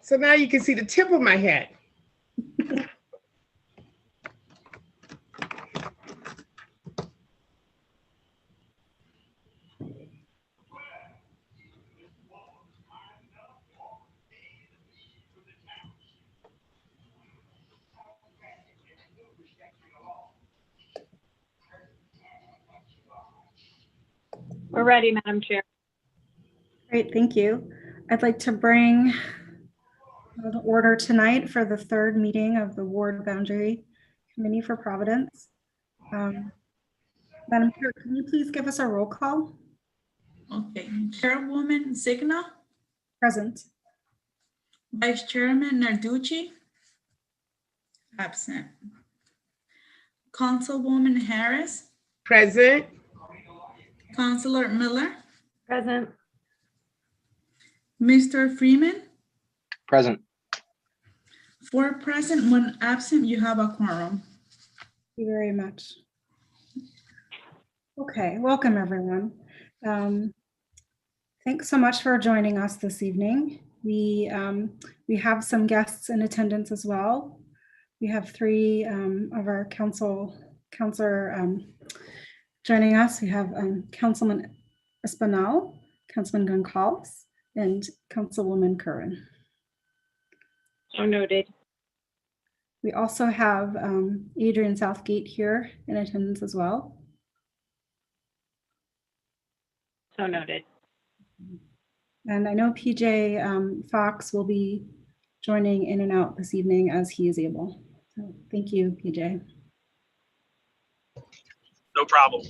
So now you can see the tip of my hat. We're ready, Madam Chair. Great, thank you. I'd like to bring the order tonight for the third meeting of the Ward Boundary Committee for Providence. Madam Chair, can you please give us a roll call? Okay, Chairwoman Zigna, Present. Vice Chairman Narducci, absent. Councilwoman Harris, Present. Councilor Miller, Present. Mr. Freeman. Present. 4 present, 1 absent. You have a quorum. Thank you very much. Okay, welcome everyone. Thanks so much for joining us this evening. We have some guests in attendance as well. We have 3 of our counselor joining us. We have Councilman Espinal, Councilman Goncalves, and Councilwoman Curran. So noted. We also have Adrian Southgate here in attendance as well. So noted. And I know PJ Fox will be joining in and out this evening as he is able. So thank you, PJ. No problem.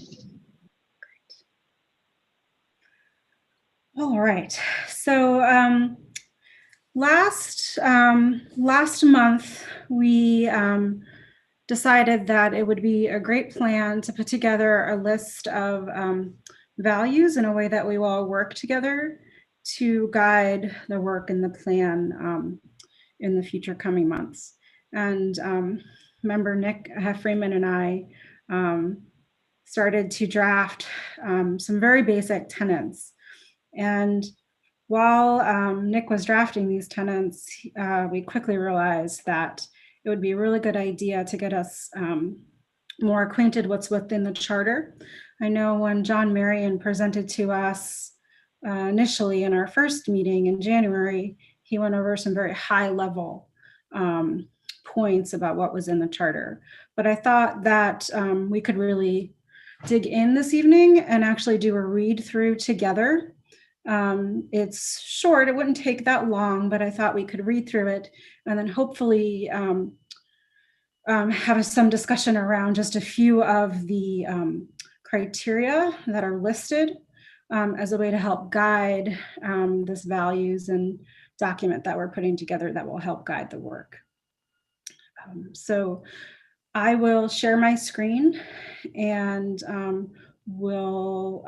All right. So last month we decided that it would be a great plan to put together a list of values in a way that we will all work together to guide the work and the plan in the future coming months. And member Nick Freeman and I started to draft some very basic tenets. And while Nick was drafting these tenets, we quickly realized that it would be a really good idea to get us more acquainted what's within the charter. I know when John Marion presented to us initially in our first meeting in January, he went over some very high level points about what was in the charter. But I thought that we could really dig in this evening and actually do a read through together. It's short, it wouldn't take that long, but I thought we could read through it and then hopefully have some discussion around just a few of the criteria that are listed as a way to help guide this values and document that we're putting together that will help guide the work. So I will share my screen and we'll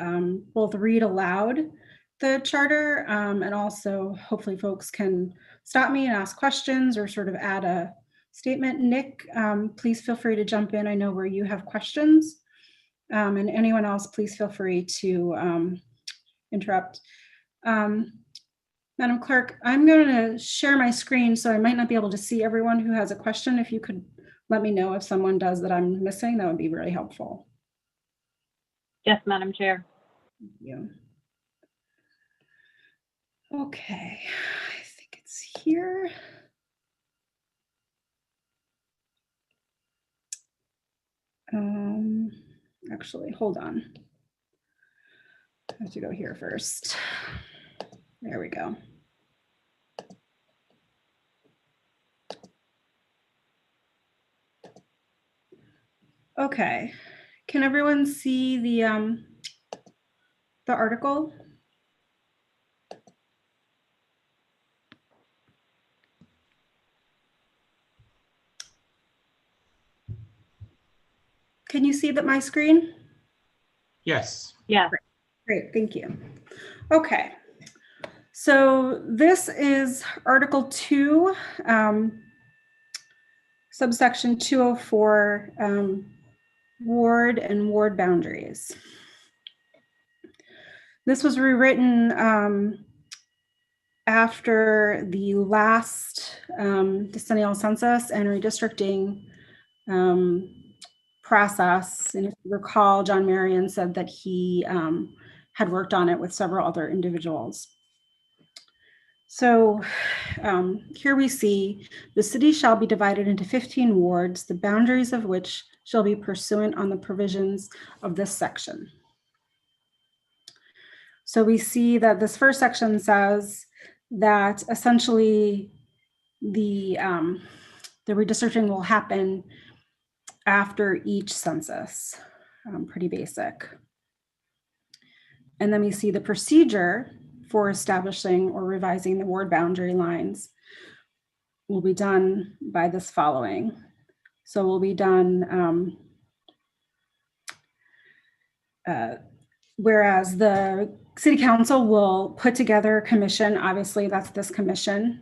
both read aloud the charter and also hopefully folks can stop me and ask questions or sort of add a statement. Nick, please feel free to jump in. I know where you have questions. And anyone else, please feel free to interrupt. Madam Clerk, I'm going to share my screen, so I might not be able to see everyone who has a question. If you could let me know if someone does that I'm missing, that would be really helpful. Yes, Madam Chair. Thank you. Okay, I think it's here. Actually, hold on. I have to go here first. There we go. Okay, can everyone see the article? Can you see that my screen? Yes. Yeah. Great, thank you. Okay, so this is Article 2, subsection 204, ward and ward boundaries. This was rewritten after the last decennial census and redistricting process, and if you recall, John Marion said that he had worked on it with several other individuals. So here we see the city shall be divided into 15 wards, the boundaries of which shall be pursuant on the provisions of this section. So we see that this first section says that essentially the redistricting will happen after each census, pretty basic. And then we see the procedure for establishing or revising the ward boundary lines will be done by this following. So will be done, whereas the city council will put together a commission, obviously that's this commission.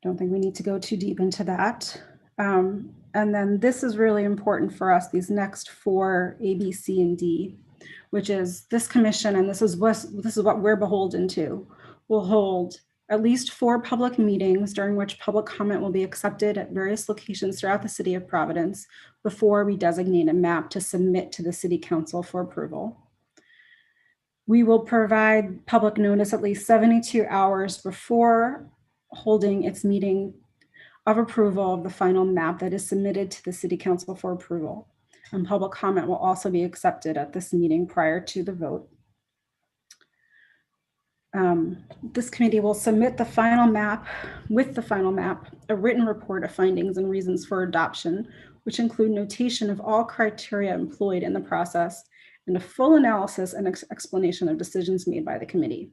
Don't think we need to go too deep into that. And then this is really important for us, these next four, A, B, C, and D, which is this commission, and this is what we're beholden to, will hold at least 4 public meetings during which public comment will be accepted at various locations throughout the city of Providence before we designate a map to submit to the city council for approval. We will provide public notice at least 72 hours before holding its meeting of approval of the final map that is submitted to the city council for approval. And public comment will also be accepted at this meeting prior to the vote. This committee will submit the final map, with the final map, a written report of findings and reasons for adoption, which include notation of all criteria employed in the process and a full analysis and explanation of decisions made by the committee.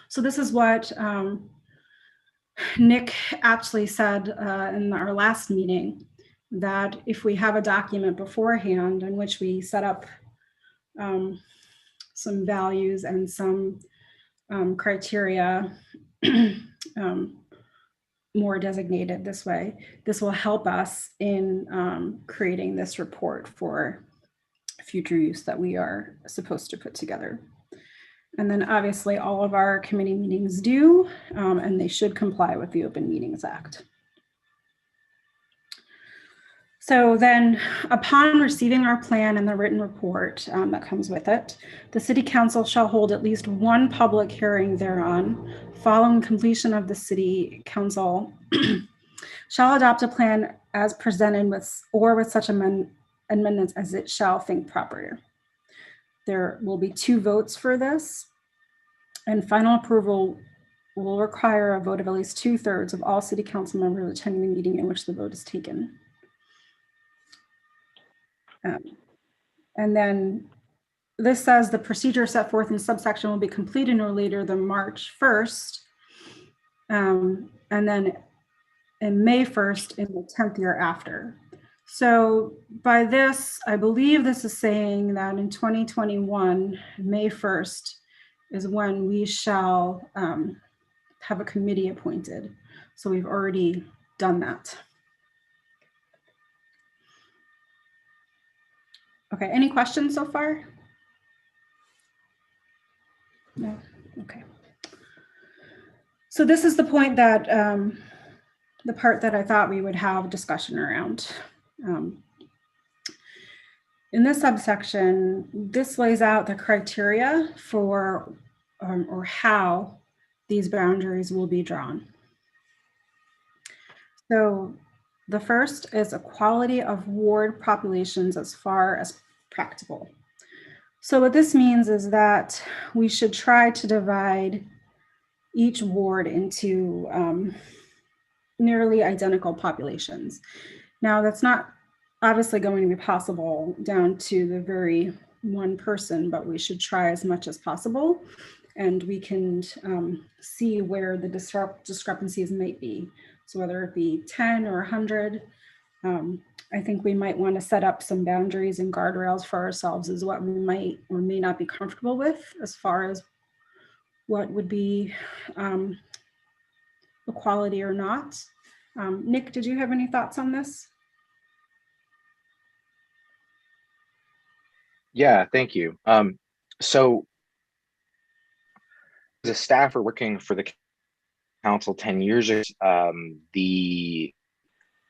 So this is what Nick actually said in our last meeting, that if we have a document beforehand in which we set up some values and some criteria more designated this way, this will help us in creating this report for future use that we are supposed to put together. And then obviously all of our committee meetings do, and they should comply with the Open Meetings Act. So then upon receiving our plan and the written report that comes with it, the city council shall hold at least 1 public hearing thereon. Following completion of the city council shall adopt a plan as presented with such amendments as it shall think proper. There will be 2 votes for this, and final approval will require a vote of at least 2/3 of all city council members attending the meeting in which the vote is taken. And then this says the procedure set forth in subsection will be completed no later than March 1st, and then in May 1st in the 10th year after. So by this, I believe this is saying that in 2021, May 1st is when we shall have a committee appointed. So we've already done that. Okay, any questions so far? No, okay. So this is the point that, the part that I thought we would have discussion around. In this subsection, this lays out the criteria for or how these boundaries will be drawn. So the first is equality of ward populations as far as practical. So what this means is that we should try to divide each ward into nearly identical populations. Now that's not obviously going to be possible down to the very 1 person, but we should try as much as possible. And we can see where the discrepancies might be. So whether it be 10 or 100, I think we might want to set up some boundaries and guardrails for ourselves as what we might or may not be comfortable with as far as what would be equality or not. Nick, did you have any thoughts on this? Yeah, thank you. So a staffer working for the council 10 years ago, the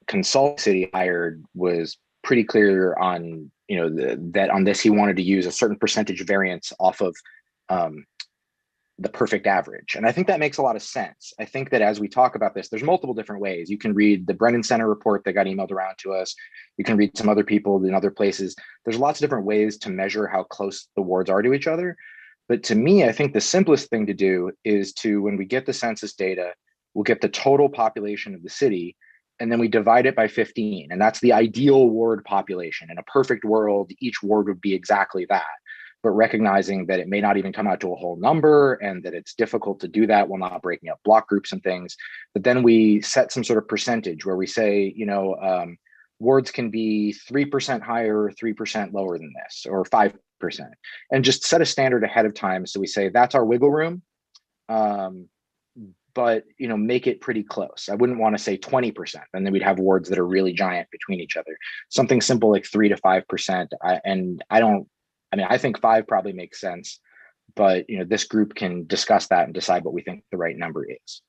consultant city hired was pretty clear on, that on this he wanted to use a certain percentage variance off of the perfect average. And I think that makes a lot of sense. I think that as we talk about this, there's multiple different ways. You can read the Brennan Center report that got emailed around to us. You can read some other people in other places. There's lots of different ways to measure how close the wards are to each other. But to me, I think the simplest thing to do is to, when we get the census data, we'll get the total population of the city, and then we divide it by 15. And that's the ideal ward population. In a perfect world, each ward would be exactly that. But recognizing that it may not even come out to a whole number and that it's difficult to do that while not breaking up block groups and things. But then we set some sort of percentage where we say, wards can be 3% higher or 3% lower than this, or 5%, and just set a standard ahead of time. So we say that's our wiggle room, but make it pretty close. I wouldn't want to say 20%, and then we'd have wards that are really giant between each other. Something simple like 3 to 5%. I think 5 probably makes sense, but this group can discuss that and decide what we think the right number is.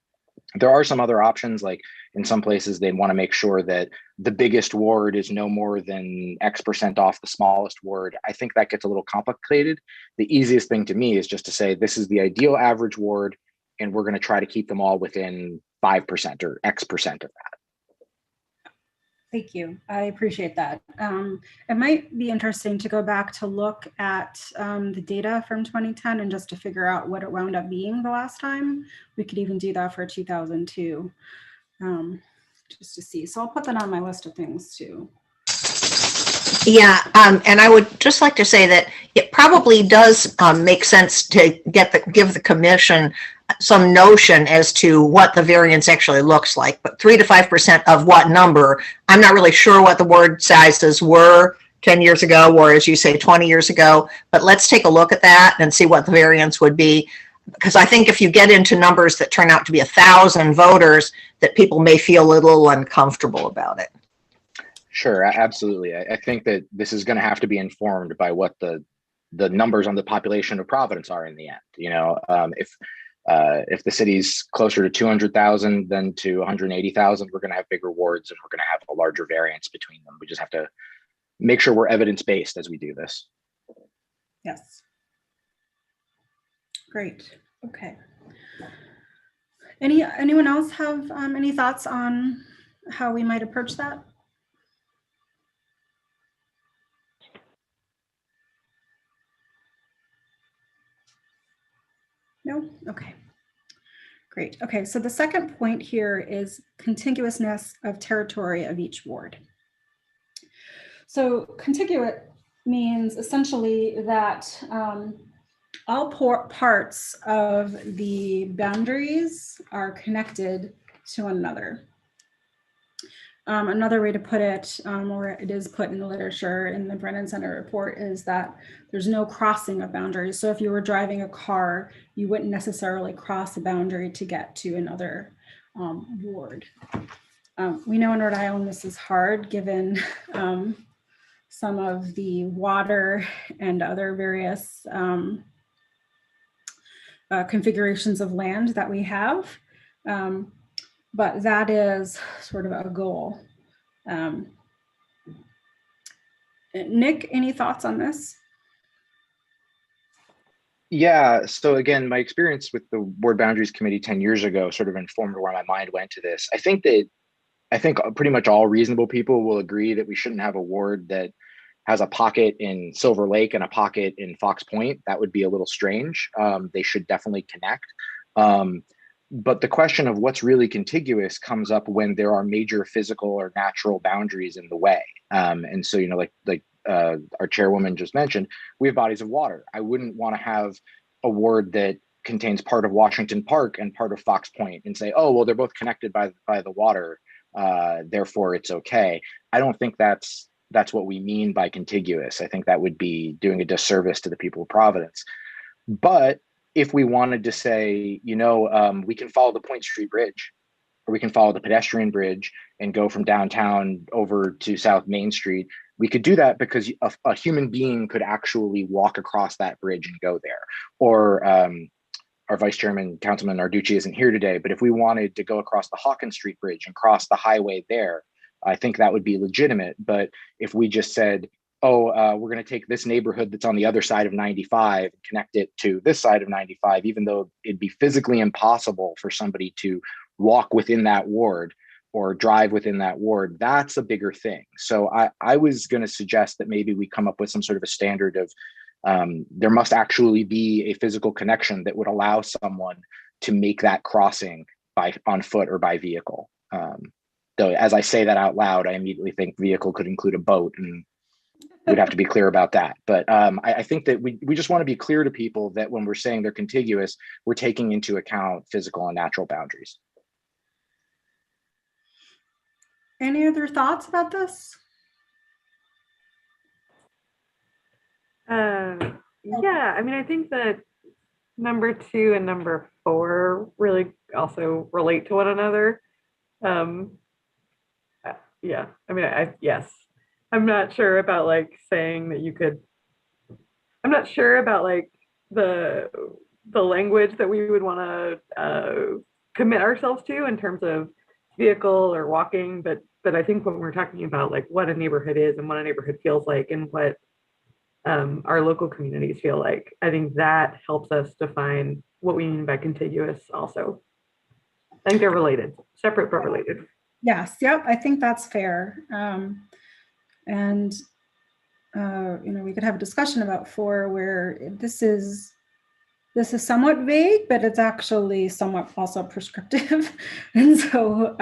There are some other options, like in some places they want to make sure that the biggest ward is no more than X% off the smallest ward. I think that gets a little complicated. The easiest thing to me is just to say this is the ideal average ward, and we're going to try to keep them all within 5% or X% of that. Thank you. I appreciate that. It might be interesting to go back to look at the data from 2010 and just to figure out what it wound up being the last time. We could even do that for 2002, just to see. So I'll put that on my list of things too. Yeah, and I would just like to say that it probably does make sense to give the commission some notion as to what the variance actually looks like. But 3 to 5% of what number? I'm not really sure what the ward sizes were 10 years ago, or as you say, 20 years ago. But let's take a look at that and see what the variance would be. Because I think if you get into numbers that turn out to be 1,000 voters, that people may feel a little uncomfortable about it. Sure, absolutely. I think that this is going to have to be informed by what the numbers on the population of Providence are in the end. If the city's closer to 200,000 than to 180,000, we're going to have bigger wards and we're going to have a larger variance between them. We just have to make sure we're evidence-based as we do this. Yes. Great. Okay. Anyone else have any thoughts on how we might approach that? No? Okay. Great. Okay, so the second point here is contiguousness of territory of each ward. So contiguous means essentially that all parts of the boundaries are connected to one another. Another way to put it, or it is put in the literature in the Brennan Center report, is that there's no crossing of boundaries. So if you were driving a car, you wouldn't necessarily cross a boundary to get to another ward. We know in Rhode Island this is hard given some of the water and other various configurations of land that we have. But that is sort of a goal. Nick, any thoughts on this? Yeah, so again, my experience with the Ward Boundaries Committee 10 years ago sort of informed where my mind went to this. I think pretty much all reasonable people will agree that we shouldn't have a ward that has a pocket in Silver Lake and a pocket in Fox Point. That would be a little strange. They should definitely connect. But the question of what's really contiguous comes up when there are major physical or natural boundaries in the way. And so, like our chairwoman just mentioned, we have bodies of water. I wouldn't want to have a ward that contains part of Washington Park and part of Fox Point and say, oh, well, they're both connected by the water, therefore it's okay. I don't think that's what we mean by contiguous. I think that would be doing a disservice to the people of Providence. But if we wanted to say, we can follow the Point Street Bridge, or we can follow the pedestrian bridge and go from downtown over to South Main Street, we could do that because a human being could actually walk across that bridge and go there. Or our Vice Chairman, Councilman Narducci isn't here today, but if we wanted to go across the Hawkins Street Bridge and cross the highway there, I think that would be legitimate. But if we just said, oh, we're going to take this neighborhood that's on the other side of 95 and connect it to this side of 95, even though it'd be physically impossible for somebody to walk within that ward or drive within that ward, that's a bigger thing. So I was going to suggest that maybe we come up with some sort of a standard of there must actually be a physical connection that would allow someone to make that crossing on foot or by vehicle. Though, as I say that out loud, I immediately think vehicle could include a boat, and we'd have to be clear about that. But I think that we just want to be clear to people that when we're saying they're contiguous, we're taking into account physical and natural boundaries. Any other thoughts about this? Yeah, I mean, I think that number 2 and number 4 really also relate to one another. Yeah, I mean, yes, I'm not sure about like saying that you could, I'm not sure about like the language that we would want to commit ourselves to in terms of vehicle or walking, but I think when we're talking about like what a neighborhood is and what a neighborhood feels like and what our local communities feel like, I think that helps us define what we mean by contiguous also. I think they're related, separate but related. Yes, yep, I think that's fair. And we could have a discussion about 4 where this is somewhat vague, but it's actually somewhat also prescriptive. And so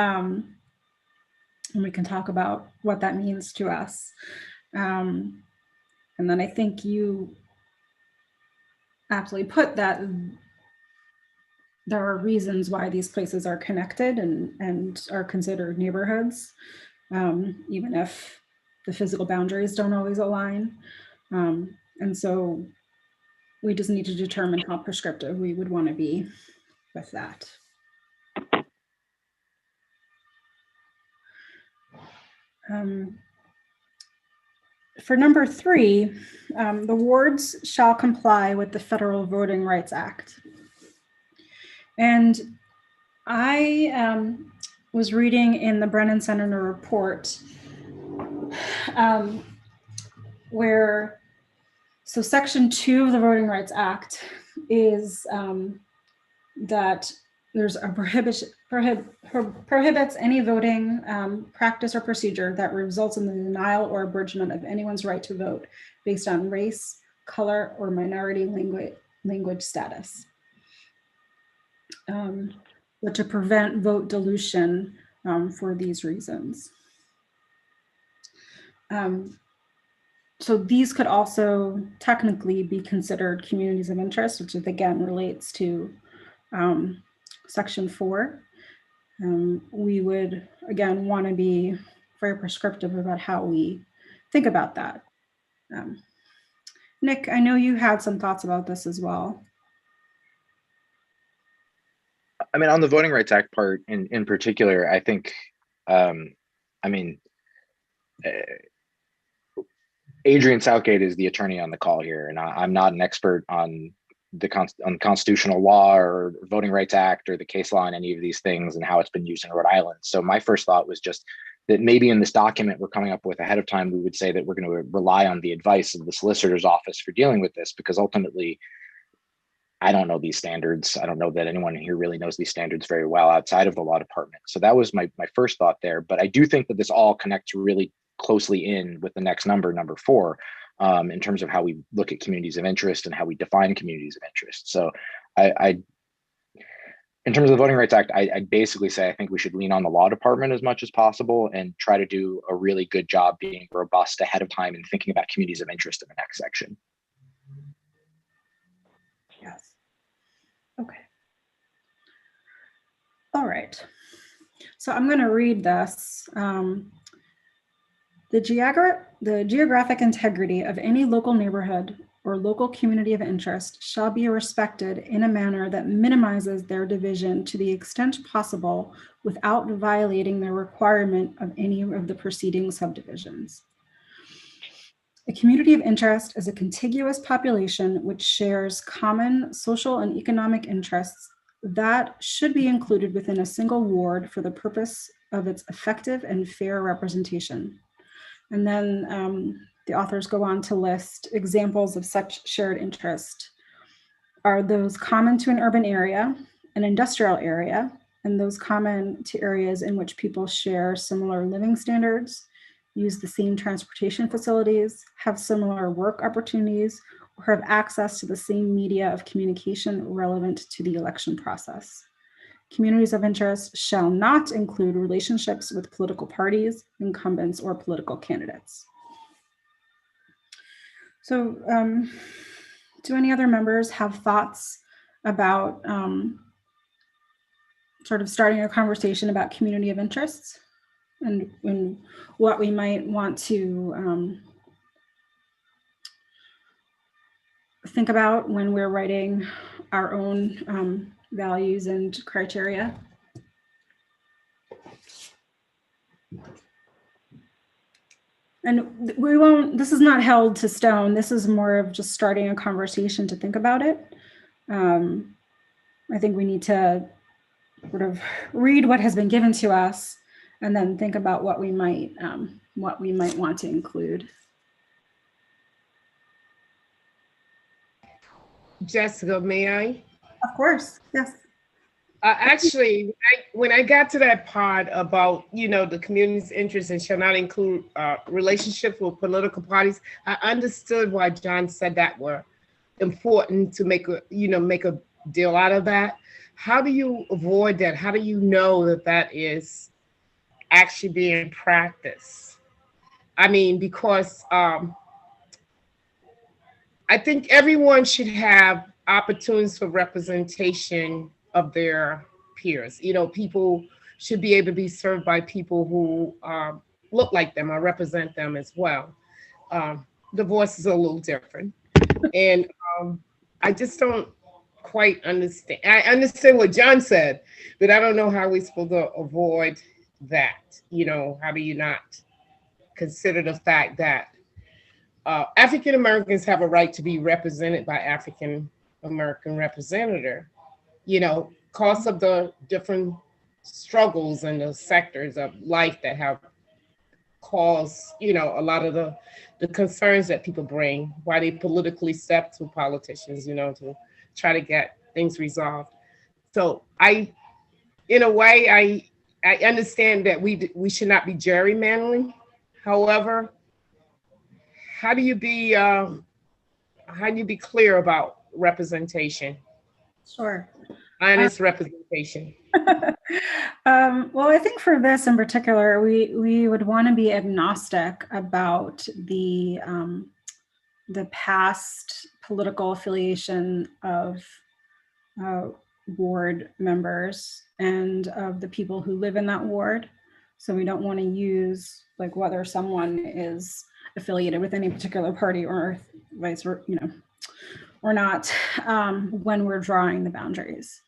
and we can talk about what that means to us. And then I think you aptly put that there are reasons why these places are connected and are considered neighborhoods, even if the physical boundaries don't always align. And so we just need to determine how prescriptive we would want to be with that. For number 3, the wards shall comply with the Federal Voting Rights Act. And I was reading in the Brennan Senator report where, so Section 2 of the Voting Rights Act is that there's a prohibits any voting practice or procedure that results in the denial or abridgment of anyone's right to vote based on race, color, or minority language status. But to prevent vote dilution for these reasons. So these could also technically be considered communities of interest, which again relates to Section 4. We would, again, want to be very prescriptive about how we think about that. Nick, I know you had some thoughts about this as well. I mean, on the Voting Rights Act part in particular, I think, Adrian Southgate is the attorney on the call here, and I'm not an expert on on constitutional law or Voting Rights Act or the case law on any of these things and how it's been used in Rhode Island. So my first thought was just that maybe in this document we're coming up with ahead of time, we would say that we're going to rely on the advice of the solicitor's office for dealing with this, because ultimately, I don't know these standards. I don't know that anyone here really knows these standards very well outside of the law department. So that was my first thought there. But I do think that this all connects really closely in with the next number 4, in terms of how we look at communities of interest and how we define communities of interest. So in terms of the Voting Rights Act, I'd basically say I think we should lean on the law department as much as possible and try to do a really good job being robust ahead of time and thinking about communities of interest in the next section. Yes. Okay. All right. So I'm going to read this. The geographic integrity of any local neighborhood or local community of interest shall be respected in a manner that minimizes their division to the extent possible without violating the requirement of any of the preceding subdivisions. A community of interest is a contiguous population which shares common social and economic interests that should be included within a single ward for the purpose of its effective and fair representation. And then the authors go on to list examples of such shared interest are those common to an urban area, an industrial area, and those common to areas in which people share similar living standards, use the same transportation facilities, have similar work opportunities, or have access to the same media of communication relevant to the election process. Communities of interest shall not include relationships with political parties, incumbents, or political candidates. So do any other members have thoughts about sort of starting a conversation about community of interests and what we might want to think about when we're writing our own values and criteria? And we won't, this is not held to stone. This is more of just starting a conversation to think about it. I think we need to sort of read what has been given to us and then think about what we might want to include. Jessica, may I? Of course, yes. Actually, when I got to that part about, the community's interest and shall not include relationships with political parties, I understood why John said that were important to make a deal out of that. How do you avoid that? How do you know that that is actually being practiced? I mean, because I think everyone should have opportunities for representation of their peers. People should be able to be served by people who look like them or represent them as well. The voices are a little different. And I just don't quite understand. I understand what John said, but I don't know how we're supposed to avoid that. How do you not consider the fact that African Americans have a right to be represented by African American representative, because of the different struggles and the sectors of life that have caused, a lot of the concerns that people bring, why they politically step to politicians, to try to get things resolved. So in a way, I understand that we should not be gerrymandering. However, how do you be clear about representation? Sure. Honest representation. Well, I think for this in particular, we would want to be agnostic about the past political affiliation of ward members and of the people who live in that ward. So we don't want to use like whether someone is affiliated with any particular party or vice versa, or not, when we're drawing the boundaries.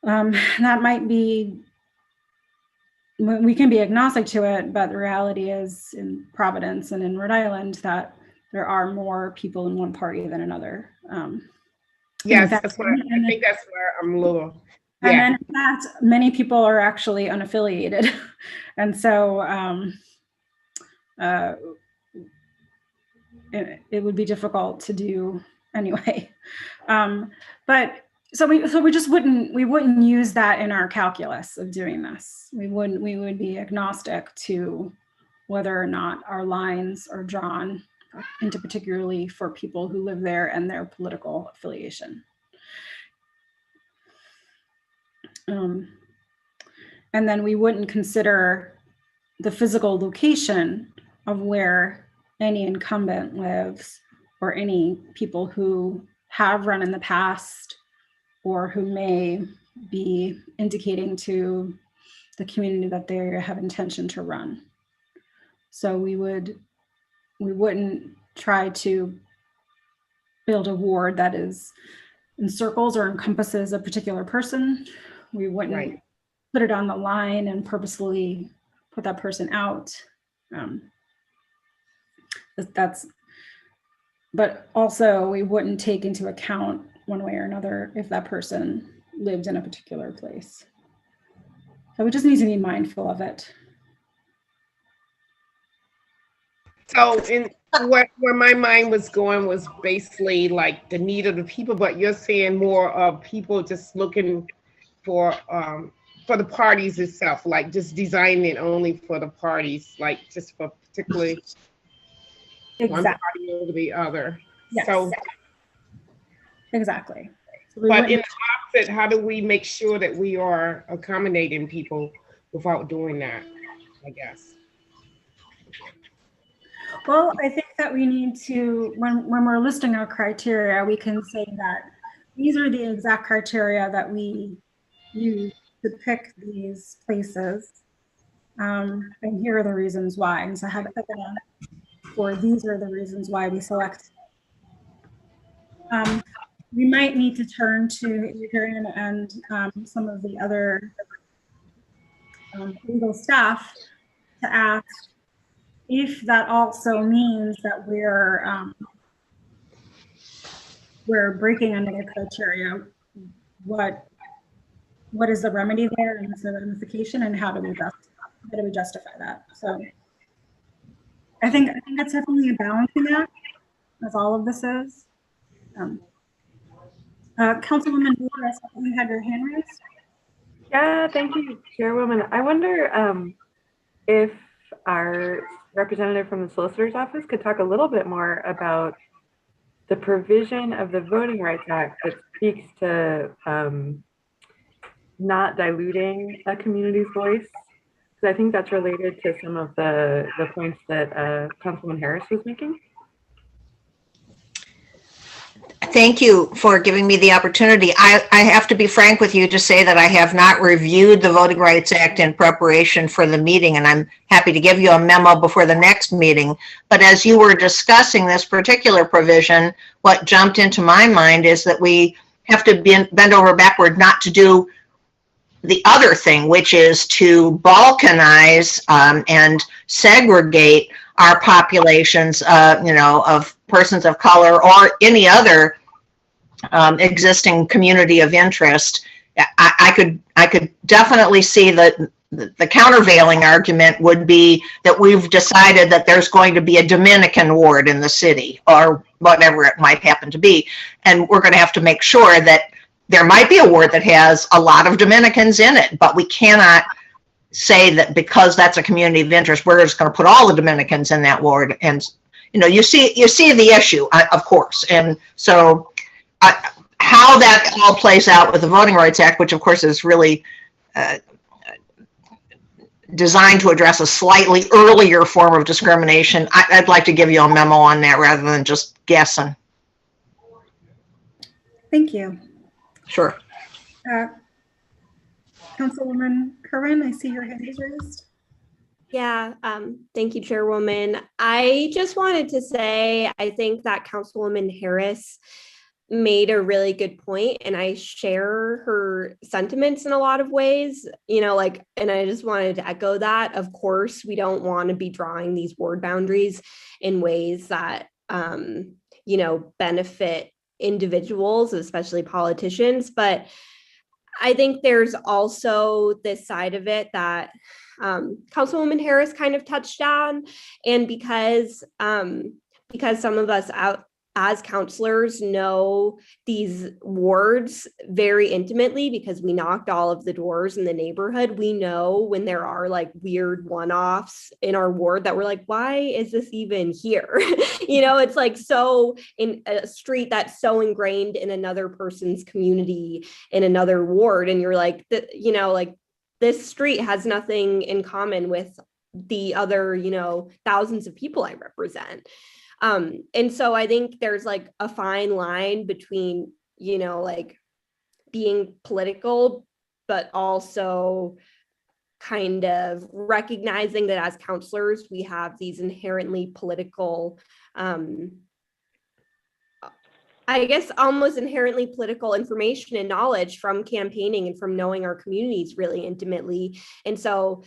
That might be, we can be agnostic to it, but the reality is in Providence and in Rhode Island that there are more people in one party than another. Yes, that's what I think. That's where I'm a little. Yeah. And then in fact, many people are actually unaffiliated, and so it would be difficult to do anyway. But so we just wouldn't use that in our calculus of doing this. We would be agnostic to whether or not our lines are drawn into particularly for people who live there and their political affiliation. And then we wouldn't consider the physical location of where any incumbent lives or any people who have run in the past or who may be indicating to the community that they have intention to run. So we wouldn't try to build a ward that is encircles or encompasses a particular person. We wouldn't put it on the line and purposefully put that person out. That's, but also we wouldn't take into account one way or another if that person lived in a particular place. So we just need to be mindful of it. So in where my mind was going was basically like the need of the people, but you're saying more of people just looking for the parties itself, like just designing it only for the parties, like just for particularly one Exactly. party over the other. Yes. So, Exactly. So we but in wouldn't- the opposite, how do we make sure that we are accommodating people without doing that, I guess? Well, I think that we need to, when we're listing our criteria, we can say that these are the exact criteria that we use to pick these places. And here are the reasons why. And so have evidence for these are the reasons why we select. We might need to turn to Adrian and some of the other legal staff to ask if that also means that we're breaking another criteria. What is the remedy there, and the ramification, and how do we justify that? So I think that's definitely a balancing act. That's all of this is. Councilwoman Flores, you had your hand raised. Yeah, thank you, Chairwoman. I wonder if our representative from the Solicitor's Office could talk a little bit more about the provision of the Voting Rights Act that speaks to not diluting a community's voice. Because I think that's related to some of the points that Councilwoman Harris was making. Thank you for giving me the opportunity. I have to be frank with you to say that I have not reviewed the Voting Rights Act in preparation for the meeting, and I'm happy to give you a memo before the next meeting. But as you were discussing this particular provision, what jumped into my mind is that we have to bend over backward not to do the other thing, which is to balkanize and segregate our populations, of persons of color or any other existing community of interest. I could definitely see that the countervailing argument would be that we've decided that there's going to be a Dominican ward in the city or whatever it might happen to be, and we're going to have to make sure that there might be a ward that has a lot of Dominicans in it, but we cannot say that because that's a community of interest, we're just going to put all the Dominicans in that ward. And you see the issue, of course. And so how that all plays out with the Voting Rights Act, which of course is really designed to address a slightly earlier form of discrimination, I'd like to give you a memo on that rather than just guessing. Thank you. Sure. Councilwoman Curran, I see your hand is raised. Yeah, thank you, Chairwoman. I just wanted to say, I think that Councilwoman Harris made a really good point, and I share her sentiments in a lot of ways, and I just wanted to echo that. Of course, we don't want to be drawing these ward boundaries in ways that, benefit individuals, especially politicians, but I think there's also this side of it that Councilwoman Harris kind of touched on, and because some of us as counselors know these wards very intimately because we knocked all of the doors in the neighborhood, we know when there are like weird one-offs in our ward that we're like, why is this even here? It's like so in a street that's so ingrained in another person's community in another ward, and you're like, this street has nothing in common with the other, thousands of people I represent. And so I think there's like a fine line between, being political, but also kind of recognizing that as counselors, we have these inherently political, I guess almost inherently political information and knowledge from campaigning and from knowing our communities really intimately. And so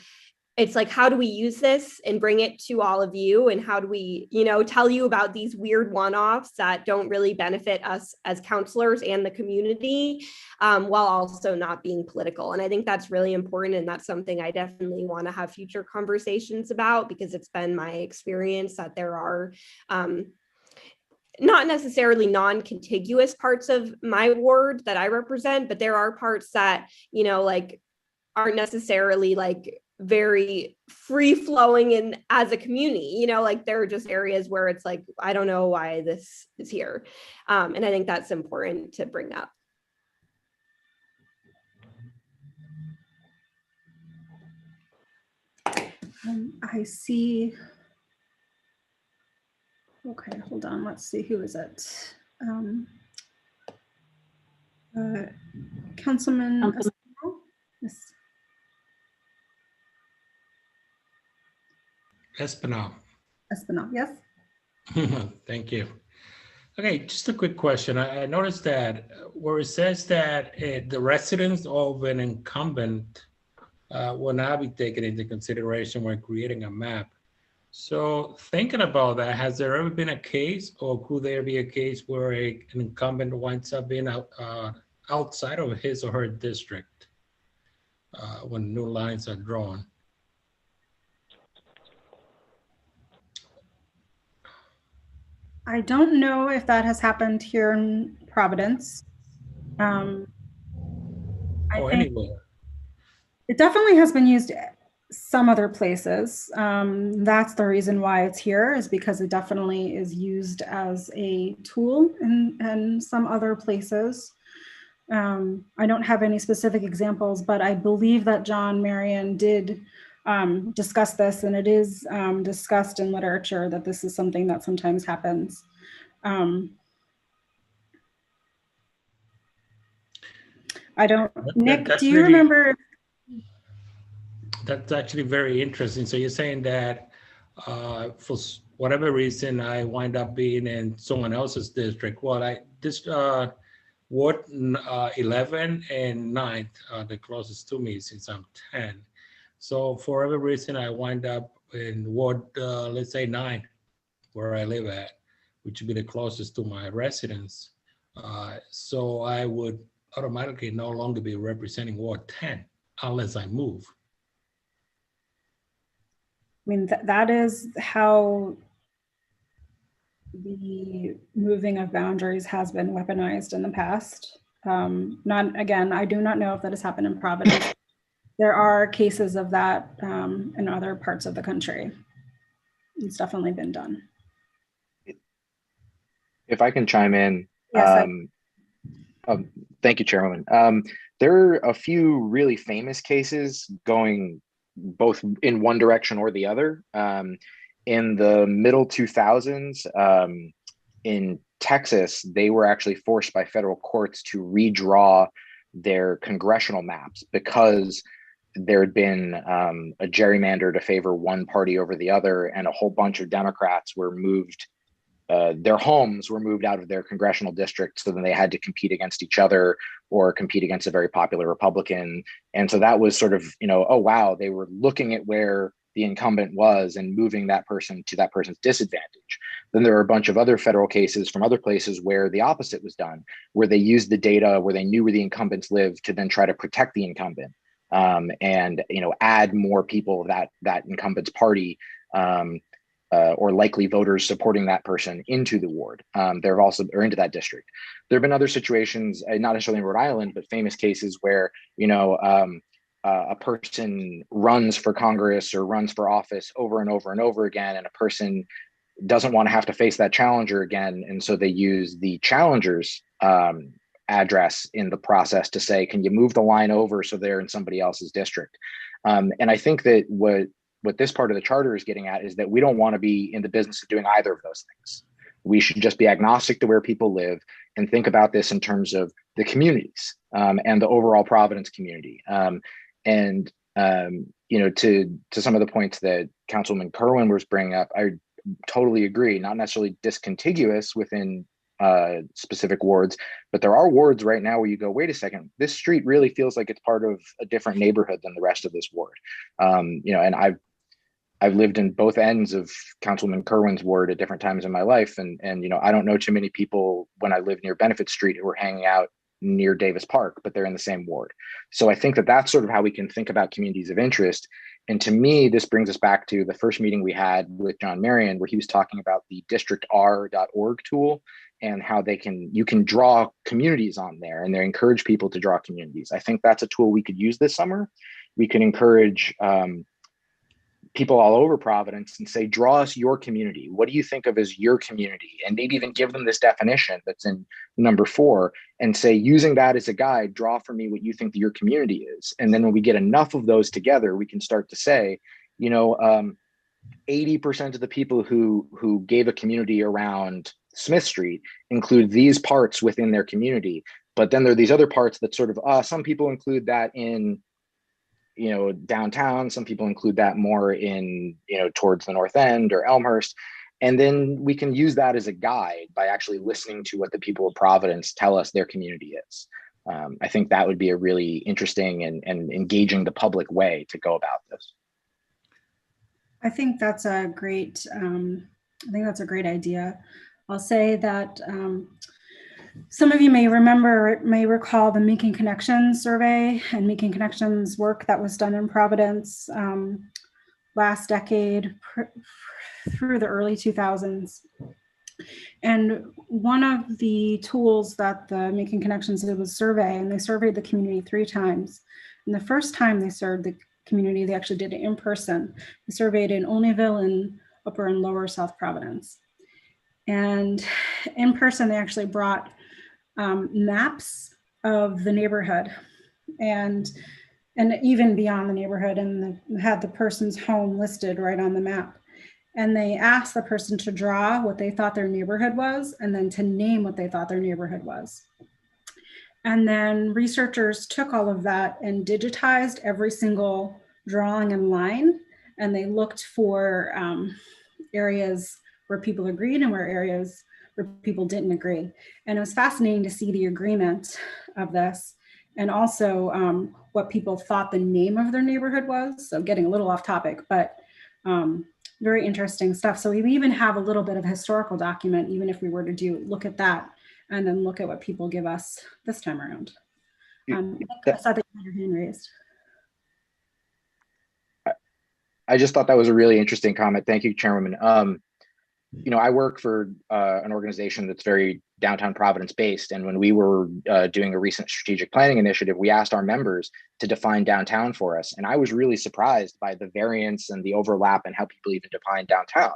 it's like, how do we use this and bring it to all of you? And how do we, tell you about these weird one-offs that don't really benefit us as counselors and the community, while also not being political. And I think that's really important. And that's something I definitely want to have future conversations about, because it's been my experience that there are not necessarily non-contiguous parts of my ward that I represent, but there are parts that, like aren't necessarily like very free flowing in as a community, like there are just areas where it's like, I don't know why this is here. And I think that's important to bring up. I see. Okay, hold on. Let's see. Who is it? Councilman Espinal? Yes. Espinal. Espinal, yes. Thank you. Okay, just a quick question. I noticed that where it says that the residents of an incumbent will not be taken into consideration when creating a map. So thinking about that, has there ever been a case, or could there be a case where an incumbent winds up being outside of his or her district when new lines are drawn? I don't know if that has happened here in Providence. I Or think anywhere? it definitely has been used some other places. That's the reason why it's here, is because it definitely is used as a tool in some other places. I don't have any specific examples, but I believe that John Marion did discuss this, and it is discussed in literature that this is something that sometimes happens. I don't, Nick, do you remember? That's actually very interesting. So you're saying that for whatever reason, I wind up being in someone else's district. Well, Ward 11 and 9 are the closest to me since I'm 10. So for whatever reason, I wind up in Ward, let's say 9, where I live at, which would be the closest to my residence. So I would automatically no longer be representing Ward 10 unless I move. I mean, that is how the moving of boundaries has been weaponized in the past. Again, I do not know if that has happened in Providence. There are cases of that in other parts of the country. It's definitely been done. If I can chime in. Yes, Thank you, Chairwoman. There are a few really famous cases going both in one direction or the other. In the middle 2000s, in Texas, they were actually forced by federal courts to redraw their congressional maps because there had been a gerrymander to favor one party over the other, and a whole bunch of Democrats were moved. Their homes were moved out of their congressional district, so then they had to compete against each other or compete against a very popular Republican. And so that was sort of, oh, wow, they were looking at where the incumbent was and moving that person to that person's disadvantage. Then there are a bunch of other federal cases from other places where the opposite was done, where they used the data, where they knew where the incumbents lived to then try to protect the incumbent and, add more people of that incumbent's party or likely voters supporting that person into the ward. There have also, or into that district. There have been other situations, not necessarily in Rhode Island, but famous cases where, a person runs for Congress or runs for office over and over and over again, and a person doesn't want to have to face that challenger again. And so they use the challenger's address in the process to say, can you move the line over so they're in somebody else's district? And I think that what this part of the charter is getting at is that we don't want to be in the business of doing either of those things. We should just be agnostic to where people live and think about this in terms of the communities and the overall Providence community. To some of the points that Councilman Kerwin was bringing up, I totally agree. Not necessarily discontiguous within specific wards, but there are wards right now where you go, wait a second, this street really feels like it's part of a different neighborhood than the rest of this ward. And I've lived in both ends of Councilman Kerwin's ward at different times in my life, and I don't know too many people when I live near Benefit Street who are hanging out near Davis Park, but they're in the same ward. So I think that that's sort of how we can think about communities of interest. And to me, this brings us back to the first meeting we had with John Marion, where he was talking about the districtr.org tool and how you can draw communities on there, and they encourage people to draw communities. I think that's a tool we could use this summer. We could encourage people all over Providence and say, draw us your community. What do you think of as your community? And maybe even give them this definition that's in number 4 and say, using that as a guide, draw for me what you think your community is. And then when we get enough of those together, we can start to say, 80% of the people who gave a community around Smith Street include these parts within their community. But then there are these other parts that sort of, some people include that in downtown. Some people include that more in, towards the North End or Elmhurst. And then we can use that as a guide by actually listening to what the people of Providence tell us their community is. I think that would be a really interesting and engaging the public way to go about this. I think that's a great idea. I'll say that some of you may recall the Making Connections survey and Making Connections work that was done in Providence last decade through the early 2000s. And one of the tools that the Making Connections did was survey, and they surveyed the community 3 times. And the first time they surveyed the community, they actually did it in person. They surveyed in Olneyville and Upper and Lower South Providence. And in person, they actually brought maps of the neighborhood and even beyond the neighborhood, and had the person's home listed right on the map. And they asked the person to draw what they thought their neighborhood was, and then to name what they thought their neighborhood was. And then researchers took all of that and digitized every single drawing and line, and they looked for areas where people agreed and areas where people didn't agree. And it was fascinating to see the agreement of this, and also what people thought the name of their neighborhood was. So getting a little off topic, but very interesting stuff. So we even have a little bit of a historical document, even if we were to look at that and then look at what people give us this time around. I saw that you had your hand raised. I just thought that was a really interesting comment. Thank you, Chairwoman. I work for an organization that's very downtown Providence based. And when we were doing a recent strategic planning initiative, we asked our members to define downtown for us. And I was really surprised by the variance and the overlap and how people even define downtown.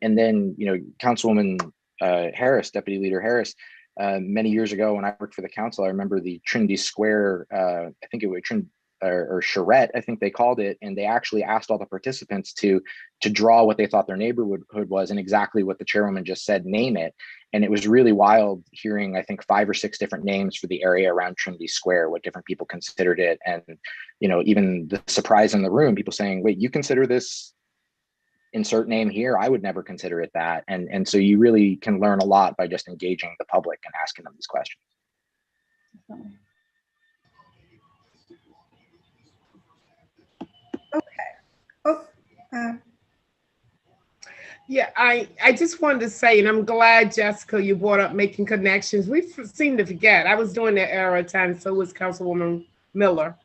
And then, Councilwoman Harris, Deputy Leader Harris, many years ago when I worked for the council, I remember the Trinity Square, I think it was or charrette, I think they called it, and they actually asked all the participants to draw what they thought their neighborhood was, and exactly what the chairwoman just said, name it. And it was really wild hearing, I think, 5 or 6 different names for the area around Trinity Square, what different people considered it. And, even the surprise in the room, people saying, wait, you consider this insert name here? I would never consider it that. And so you really can learn a lot by just engaging the public and asking them these questions. Yeah, I just wanted to say, and I'm glad, Jessica, you brought up Making Connections. We seem to forget. I was doing that era at times, so was Councilwoman Miller.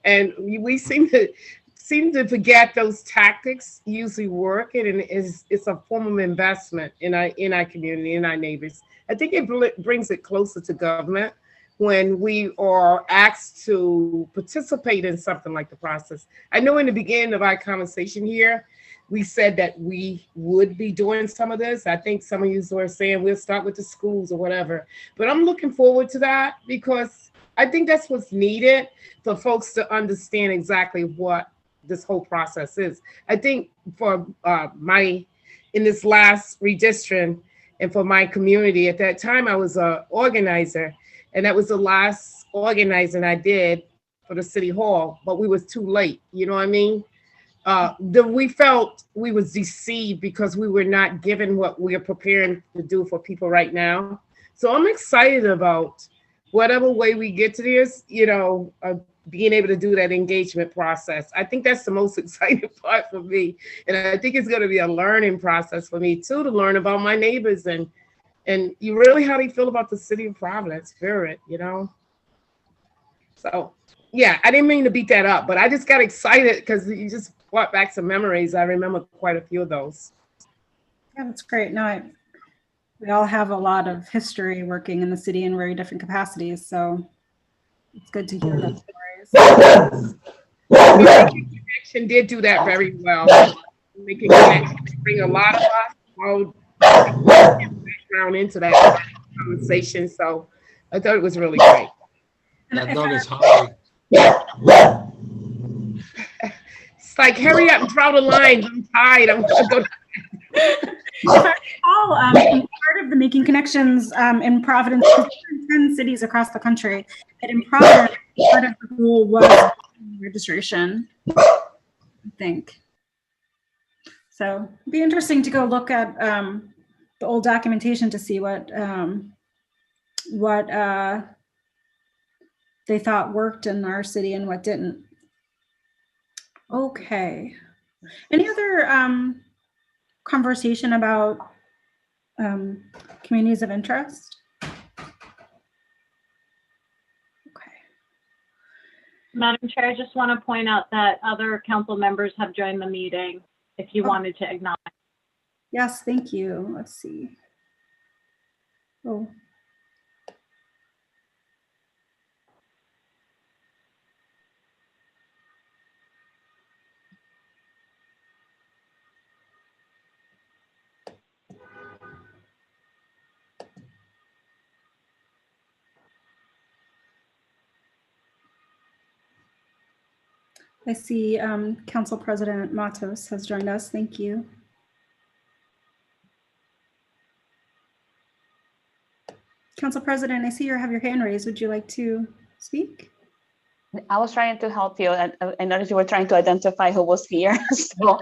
And we seem to forget those tactics usually work, and it's a form of investment in our community, in our neighbors. I think it brings it closer to government when we are asked to participate in something like the process. I know in the beginning of our conversation here, we said that we would be doing some of this. I think some of you were saying we'll start with the schools or whatever, but I'm looking forward to that because I think that's what's needed for folks to understand exactly what this whole process is. I think for in this last redistricting and for my community at that time, I was an organizer, and that was the last organizing I did for the city hall, but we was too late. You know what I mean? we felt we was deceived because we were not given what we are preparing to do for people right now. So I'm excited about whatever way we get to this, being able to do that engagement process. I think that's the most exciting part for me. And I think it's going to be a learning process for me too, to learn about my neighbors and you really how they feel about the city of Providence, spirit, So yeah, I didn't mean to beat that up, but I just got excited because you just brought back some memories. I remember quite a few of those. Yeah, that's great. No, we all have a lot of history working in the city in very different capacities, so it's good to hear those stories. Making Connection did do that very well. Making Connection bring a lot of us all background into that conversation, so I thought it was really great. That dog is hungry. It's like, hurry up and draw the lines. I'm tired. I'm gonna go. If I recall, in part of the Making Connections in Providence, 10 cities across the country, and in Providence, part of the rule was registration, I think. So it'd be interesting to go look at the old documentation to see what they thought worked in our city and what didn't. Okay. Any other conversation about communities of interest? Okay. Madam Chair, I just want to point out that other council members have joined the meeting if you wanted to acknowledge. Yes, thank you. Let's see. Oh. I see Council President Matos has joined us. Thank you. Council President, I see you have your hand raised. Would you like to speak? I was trying to help you, and I noticed you were trying to identify who was here. So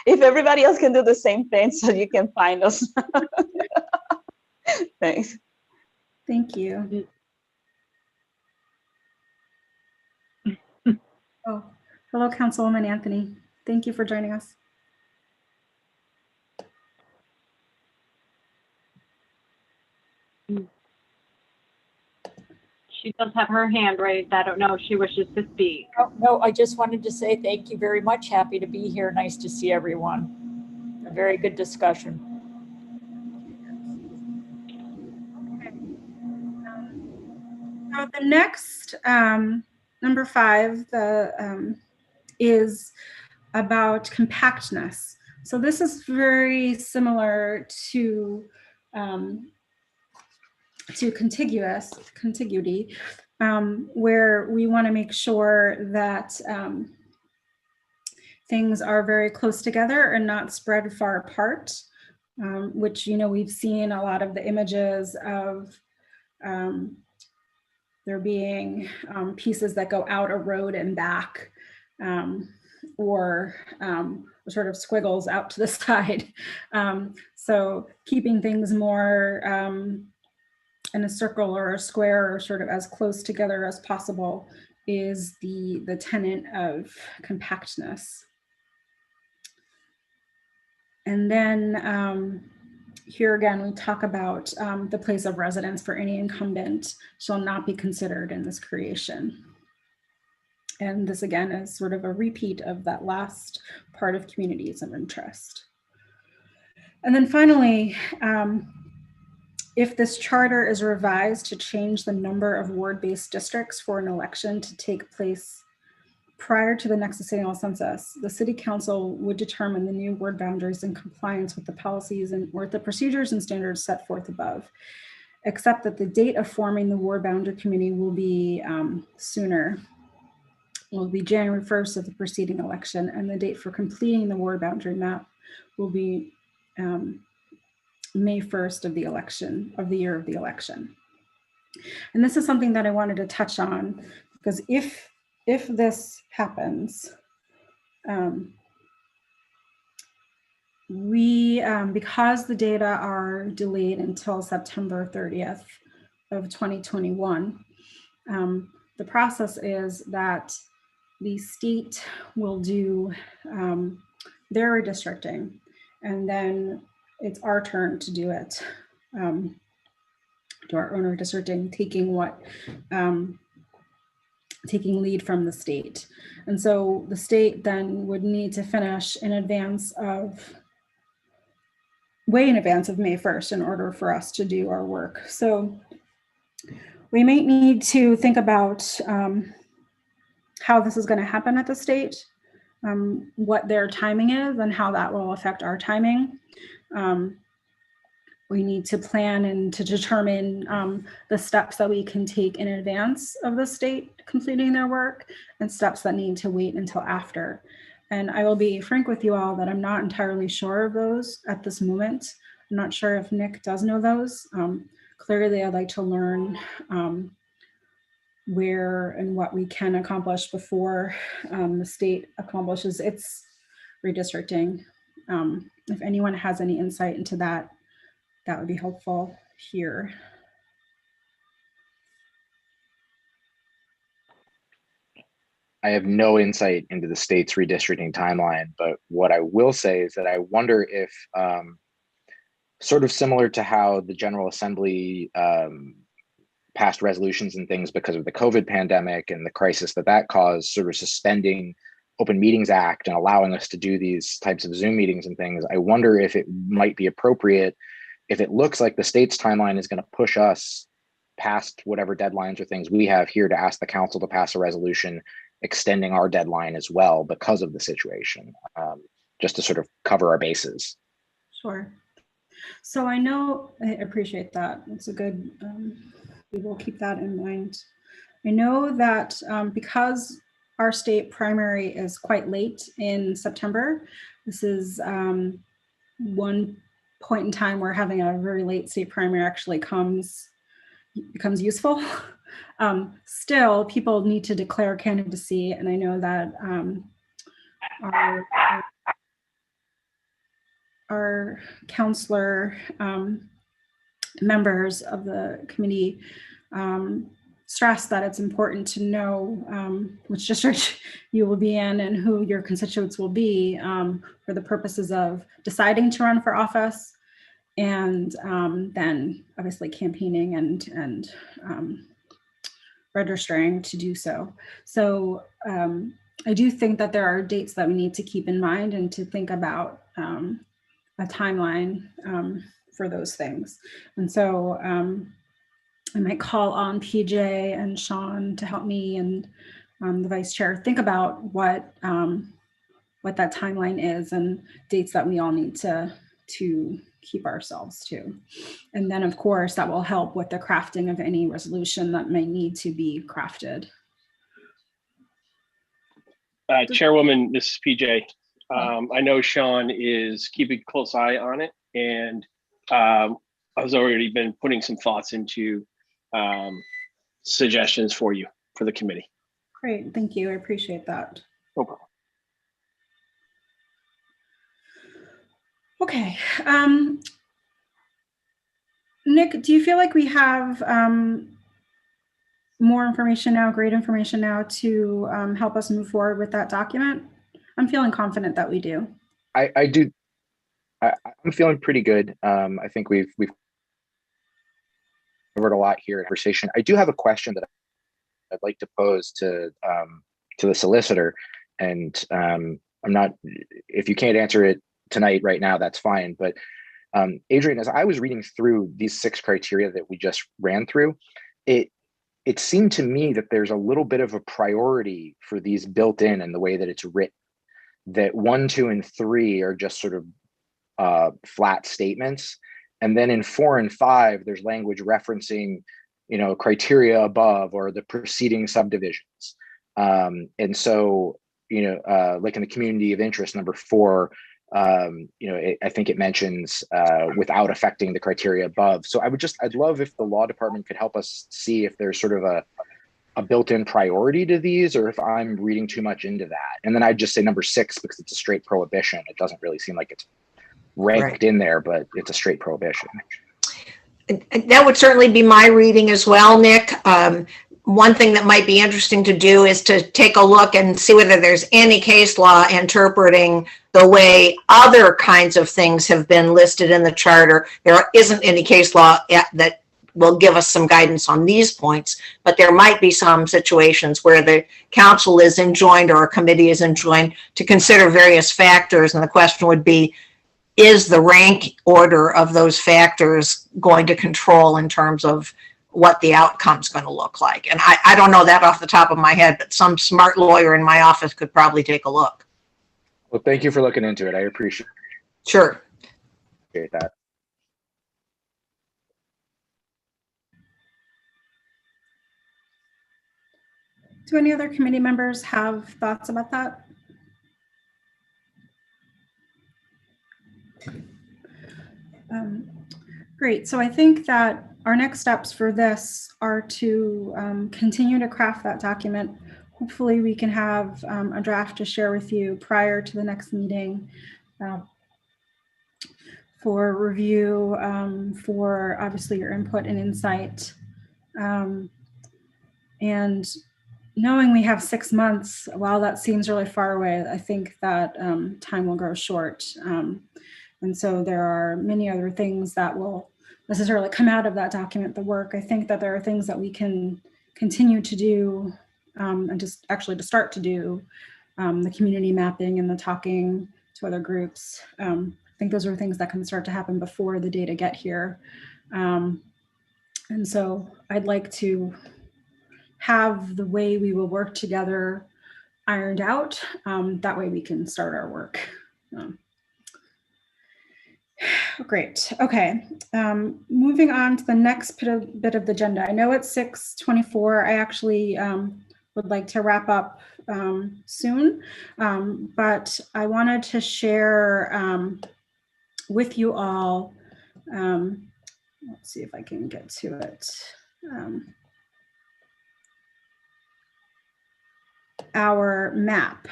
if everybody else can do the same thing, so you can find us. Thanks. Thank you. Oh, hello, Councilwoman Anthony. Thank you for joining us. She does have her hand raised. I don't know if she wishes to speak. Oh, no, I just wanted to say thank you very much. Happy to be here. Nice to see everyone. A very good discussion. So the next, number 5, is about compactness. So this is very similar to contiguity, where we want to make sure that things are very close together and not spread far apart, which, we've seen a lot of the images of there being pieces that go out a road and back, or sort of squiggles out to the side. So keeping things more in a circle or a square, or sort of as close together as possible, is the tenet of compactness. And then here again, we talk about the place of residence for any incumbent shall not be considered in this creation. And this again is sort of a repeat of that last part of communities of interest. And then finally, if this charter is revised to change the number of ward-based districts for an election to take place prior to the next decennial census, the City Council would determine the new ward boundaries in compliance with the policies or the procedures and standards set forth above, except that the date of forming the ward boundary committee will be sooner. It will be January 1st of the preceding election, and the date for completing the ward boundary map will be May 1st of the election, of the year of the election. And this is something that I wanted to touch on, because if this happens, because the data are delayed until September 30th of 2021, the process is that the state will do their redistricting, and then it's our turn to do it, do our own redistricting, taking lead from the state. And so the state then would need to finish way in advance of May 1st in order for us to do our work. So we may need to think about how this is going to happen at the state, what their timing is and how that will affect our timing. We need to plan and to determine the steps that we can take in advance of the state completing their work and steps that need to wait until after. And I will be frank with you all that I'm not entirely sure of those at this moment. I'm not sure if Nick does know those. Clearly, I'd like to learn where and what we can accomplish before the state accomplishes its redistricting. If anyone has any insight into that, that would be helpful here. I have no insight into the state's redistricting timeline, but what I will say is that I wonder if, sort of similar to how the General Assembly passed resolutions and things because of the COVID pandemic and the crisis that caused, sort of suspending Open Meetings Act and allowing us to do these types of Zoom meetings and things, I wonder if it might be appropriate, if it looks like the state's timeline is going to push us past whatever deadlines or things we have here, to ask the council to pass a resolution extending our deadline as well because of the situation, just to sort of cover our bases. Sure. So I know, I appreciate that. It's a good, we will keep that in mind. I know that because our state primary is quite late in September, this is one point in time where having a very late state primary actually becomes useful. Still, people need to declare candidacy, and I know that our counselor members of the committee stress that it's important to know which district you will be in and who your constituents will be for the purposes of deciding to run for office, and then obviously campaigning and registering to do so. So I do think that there are dates that we need to keep in mind and to think about a timeline for those things. And so I might call on PJ and Sean to help me and the vice chair think about what that timeline is and dates that we all need to keep ourselves to. And then of course that will help with the crafting of any resolution that may need to be crafted. Chairwoman, this is PJ. I know Sean is keeping a close eye on it, and I've already been putting some thoughts into suggestions for you for the committee. Great, thank you. I appreciate that. No problem. Okay. Nick, do you feel like we have more information now, great information now to help us move forward with that document? I'm feeling confident that we do. I do. I'm feeling pretty good. I think we've covered a lot here in conversation. I do have a question that I'd like to pose to the solicitor, and I'm not. If you can't answer it tonight, right now, that's fine. But Adrian, as I was reading through these 6 criteria that we just ran through, it seemed to me that there's a little bit of a priority for these built in the way that it's written. That 1, 2, and 3 are just sort of flat statements. And then in 4 and 5, there's language referencing, criteria above or the preceding subdivisions. And so, like in the community of interest, number 4, I think it mentions without affecting the criteria above. So I'd love if the law department could help us see if there's sort of a built-in priority to these, or if I'm reading too much into that. And then I'd just say number 6 because it's a straight prohibition. It doesn't really seem like it's ranked in there, but it's a straight prohibition. That would certainly be my reading as well, Nick. One thing that might be interesting to do is to take a look and see whether there's any case law interpreting the way other kinds of things have been listed in the charter. There isn't any case law that will give us some guidance on these points, but there might be some situations where the council is enjoined or a committee is enjoined to consider various factors. And the question would be, is the rank order of those factors going to control in terms of what the outcome's going to look like? And I don't know that off the top of my head, but some smart lawyer in my office could probably take a look. Well, thank you for looking into it. I appreciate Sure. that. Do any other committee members have thoughts about that? Great. So I think that our next steps for this are to continue to craft that document. Hopefully we can have a draft to share with you prior to the next meeting for review, for obviously your input and insight. And knowing we have 6 months, while that seems really far away, I think that time will grow short. And so there are many other things that will necessarily come out of that document, the work. I think that there are things that we can continue to do and just actually to start to do, the community mapping and the talking to other groups. I think those are things that can start to happen before the data get here. And so I'd like to have the way we will work together ironed out. That way we can start our work. Great. Okay. Moving on to the next bit of the agenda. I know it's 6:24. I actually would like to wrap up soon, but I wanted to share with you all. Let's see if I can get to it. Our map.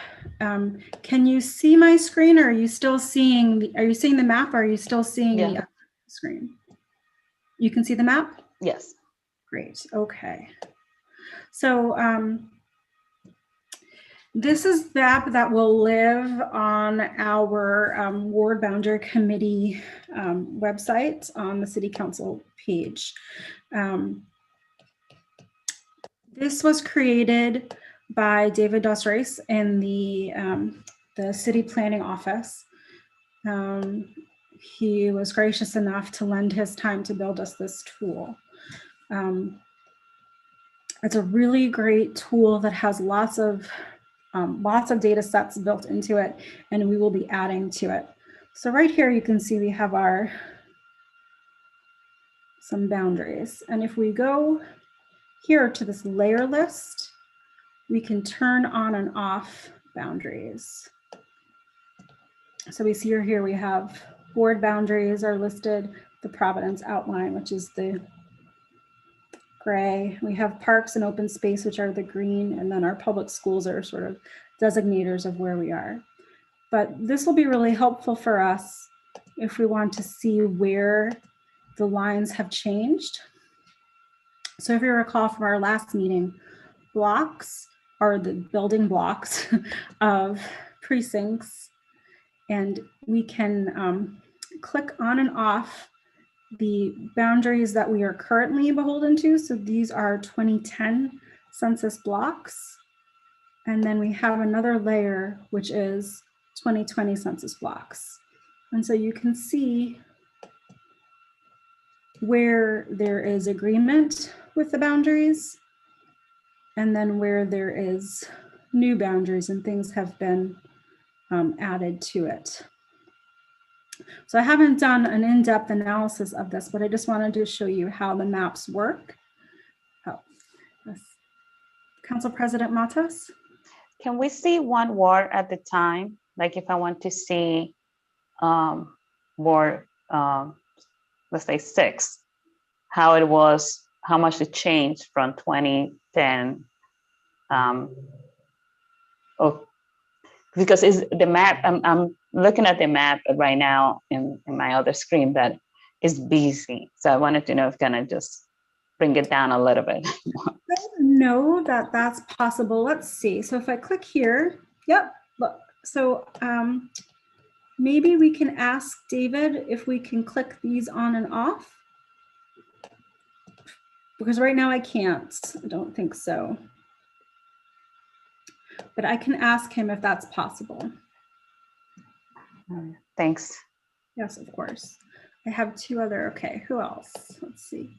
Can you see my screen, or are you still seeing are you seeing the map, or are you still seeing the screen? You can see the map? Yes. Great. Okay. So this is the map that will live on our Ward Boundary Committee website on the City Council page. This was created by David Dos Reis in the City Planning Office. He was gracious enough to lend his time to build us this tool. It's a really great tool that has lots of data sets built into it, and we will be adding to it. So right here, you can see we have some boundaries. And if we go here to this layer list, we can turn on and off boundaries. So we see here we have board boundaries are listed, the Providence outline, which is the gray. We have parks and open space, which are the green, and then our public schools are sort of designators of where we are. But this will be really helpful for us if we want to see where the lines have changed. So if you recall from our last meeting, blocks are the building blocks of precincts, and we can click on and off the boundaries that we are currently beholden to. So these are 2010 census blocks, and then we have another layer which is 2020 census blocks. And so you can see where there is agreement with the boundaries, and then where there is new boundaries and things have been added to it. So I haven't done an in-depth analysis of this, but I just wanted to show you how the maps work. Oh, yes. Council President Matos? Can we see one ward at the time? Like if I want to see ward, let's say 6, how it was, how much it changed from 2010 Oh, because it's the map, I'm looking at the map right now in my other screen that is busy. So I wanted to know if kind of just bring it down a little bit. I don't know that that's possible. Let's see. So if I click here, yep, look. So maybe we can ask David if we can click these on and off. Because right now I can't. I don't think so. But I can ask him if that's possible. Thanks. Yes, of course. I have two other, okay, who else? Let's see.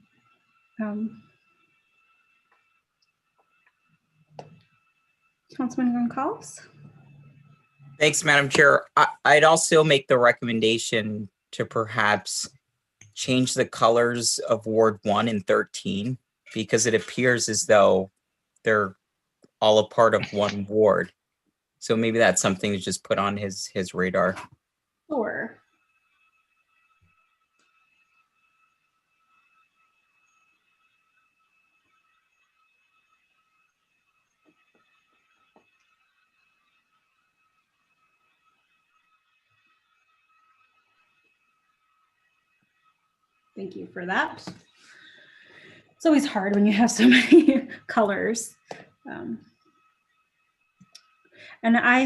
Councilman Goncalves? Thanks, Madam Chair. I'd also make the recommendation to perhaps change the colors of Ward 1 and 13 because it appears as though they're all a part of one ward. So maybe that's something to just put on his radar. Sure. Thank you for that. It's always hard when you have so many colors. And I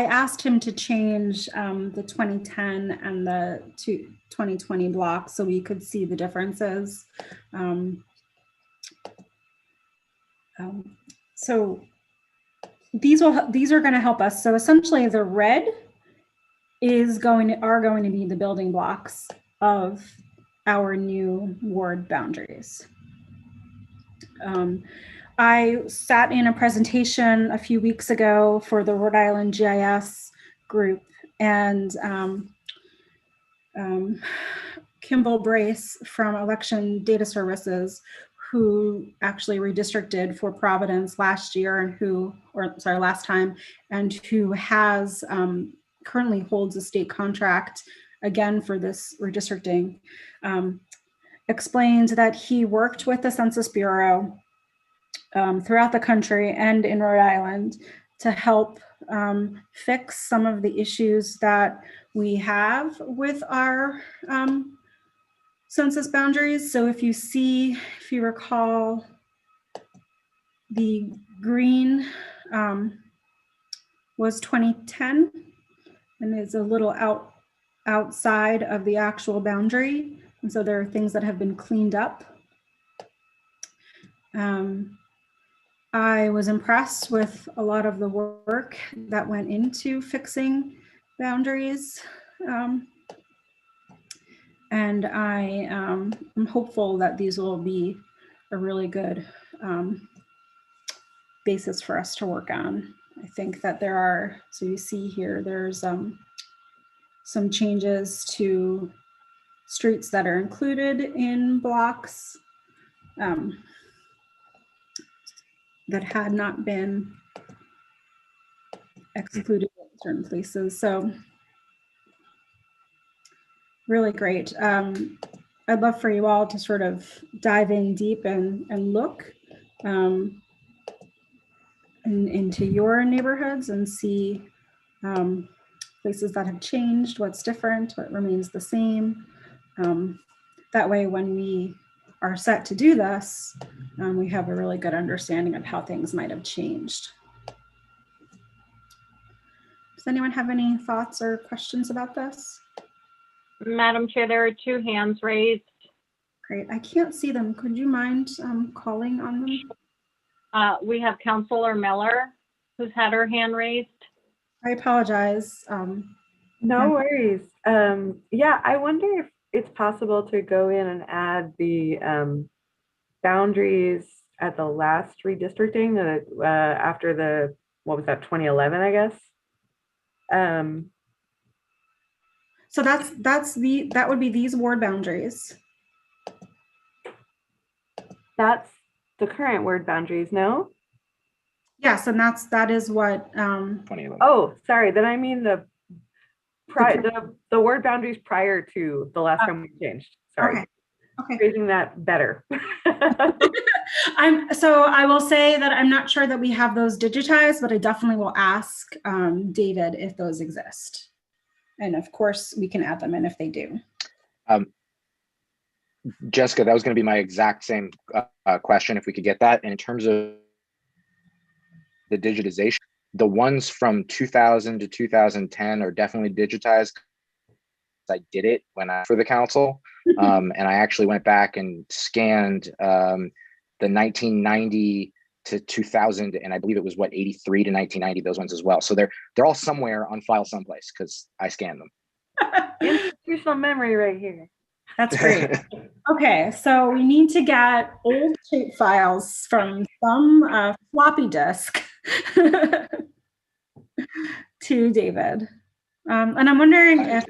asked him to change the 2010 and the 2020 blocks so we could see the differences. So these are going to help us. So essentially the red are going to be the building blocks of our new ward boundaries. I sat in a presentation a few weeks ago for the Rhode Island GIS group, and Kimball Brace from Election Data Services, who actually redistricted for Providence last year and last time, and who has currently holds a state contract again for this redistricting, explained that he worked with the Census Bureau throughout the country and in Rhode Island to help fix some of the issues that we have with our census boundaries. So if you recall, the green was 2010 and is a little outside of the actual boundary. And so there are things that have been cleaned up. I was impressed with a lot of the work that went into fixing boundaries. And I am hopeful that these will be a really good basis for us to work on. I think that there are, so you see here, there's some changes to streets that are included in blocks that had not been excluded in certain places. So really great. I'd love for you all to sort of dive in deep and look into your neighborhoods and see places that have changed, what's different, what remains the same. That way, when we are set to do this, we have a really good understanding of how things might have changed. Does anyone have any thoughts or questions about this? Madam Chair, there are two hands raised. Great, I can't see them. Could you mind calling on them? We have Councilor Miller, who's had her hand raised. I apologize. No worries. Yeah, I wonder if it's possible to go in and add the boundaries at the last redistricting after the, what was that, 2011, I guess. So that would be these ward boundaries. That's the current ward boundaries, no? Yes, and that is what. Oh, sorry. Then I mean the word boundaries prior to the last time we changed. Sorry. Okay. Phrasing that better. So I will say that I'm not sure that we have those digitized, but I definitely will ask David if those exist. And of course, we can add them in if they do. Jessica, that was going to be my exact same question, if we could get that. And in terms of the digitization, the ones from 2000 to 2010 are definitely digitized. I did it for the council, and I actually went back and scanned the 1990 to 2000, and I believe it was 83 to 1990, those ones as well. So they're all somewhere on file someplace because I scanned them. Institutional memory right here. That's great. Okay, so we need to get old shape files from some floppy disk to David. And I'm wondering if